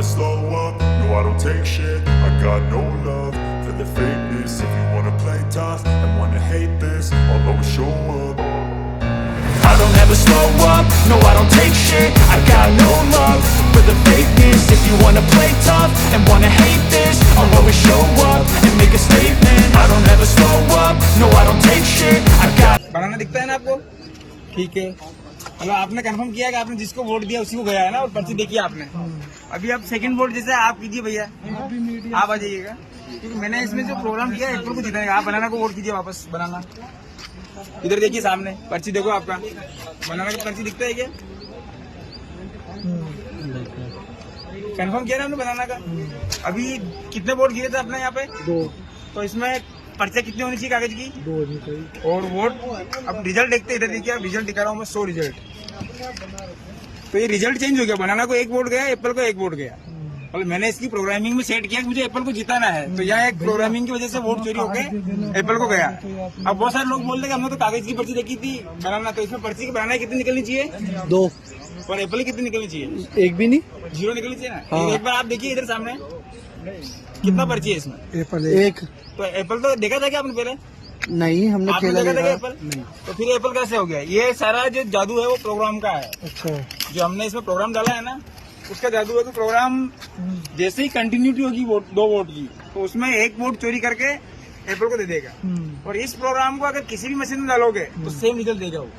slow up, no I don't take shit. I got no love for the fakeness. If you wanna play tough and wanna hate this, I'll always show up. I don't ever slow up, no I don't take shit. I got no love for the fakeness. If you wanna play tough and wanna hate this, I'll always show up and make a statement. I don't ever slow up, no I don't take shit. I got बनाना दिखता है ना आपको? ठीक है, मतलब आपने confirm किया कि आपने जिसको वोट दिया उसी को गया है ना, और पर्ची देखी आपने। अभी आप सेकंड वोट जैसे आप कीजिए भैया, आप आ जाइएगा, क्योंकि मैंने इसमें जो प्रोग्राम किया है एप्पल को जिताएगा। आप बनाना को वोट कीजिए वापस। बनाना इधर देखिए, सामने पर्ची देखो आपका, बनाना का पर्ची दिखता है क्या? कंफर्म किया ना हमने बनाना का। अभी कितने वोट गिरे थे अपने यहाँ पे? 2। तो इसमें पर्चा कितनी होनी चाहिए कागज की? 2 होनी चाहिए। और वोट अब रिजल्ट देखते, इधर देखिए, रिजल्ट दिखा रहा हूँ मैं, 100 रिजल्ट। तो ये रिजल्ट चेंज हो गया, बनाना को 1 वोट गया, एप्पल को 1 वोट गया। मतलब मैंने इसकी प्रोग्रामिंग में सेट किया कि मुझे एप्पल को जिताना है, तो यहाँ एक प्रोग्रामिंग की वजह से वोट चोरी होके एप्पल को गया। अब बहुत सारे लोग बोलते हैं कि हमने तो कागज की पर्ची देखी थी बनाना, तो इसमें पर्ची की बनाना कितनी निकलनी चाहिए? 2। और एप्पल की कितनी निकलनी चाहिए? 1 भी नहीं, 0 निकलनी चाहिए ना। हाँ। एक बार आप देखिए इधर सामने कितना पर्ची है इसमें। एप्पल 1। तो एप्पल तो देखा था क्या आपने पहले? नहीं, हमने आपने खेला देखा था नहीं। क्या एप्पल? तो फिर एप्पल कैसे हो गया? ये सारा जो जादू है वो प्रोग्राम का है। अच्छा। जो हमने इसमें प्रोग्राम डाला है ना, उसका जादू है कि प्रोग्राम जैसे ही कंटिन्यूटी होगी 2 वोट की, तो उसमें 1 वोट चोरी करके एप्पल को दे देगा। और इस प्रोग्राम को अगर किसी भी मशीन में डालोगे तो सेम रिजल्ट देगा वो।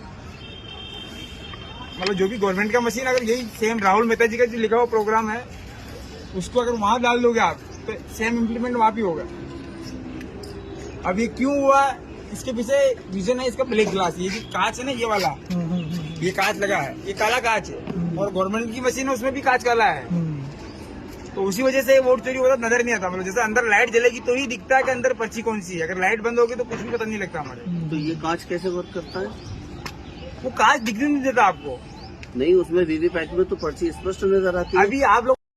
मतलब जो भी गवर्नमेंट का मशीन, अगर यही सेम राहुल मेहता जी का जो लिखा हुआ प्रोग्राम है, उसको अगर वहां डाल दोगे आप, तो सेम इम्प्लीमेंट वहां भी होगा। अब ये क्यों हुआ, इसके पीछे रीजन है इसका प्लेट ग्लास। ये जो कांच है ना, ये वाला, ये कांच लगा है, ये काला कांच है, और गवर्नमेंट की मशीन है उसमें भी कांच काला है। तो उसी वजह से वोट चोरी होता नजर नहीं आता। मतलब जैसे अंदर लाइट जलेगी तो ही दिखता है कि अंदर पर्ची कौन सी है, अगर लाइट बंद होगी तो कुछ भी पता नहीं लगता हमारे। तो ये कांच कैसे वर्क करता है? वो कांच दिखने नहीं देता आपको। नहीं, उसमें वीवीपैट में तो पर्ची स्पष्ट नजर आती है। अभी आप लोग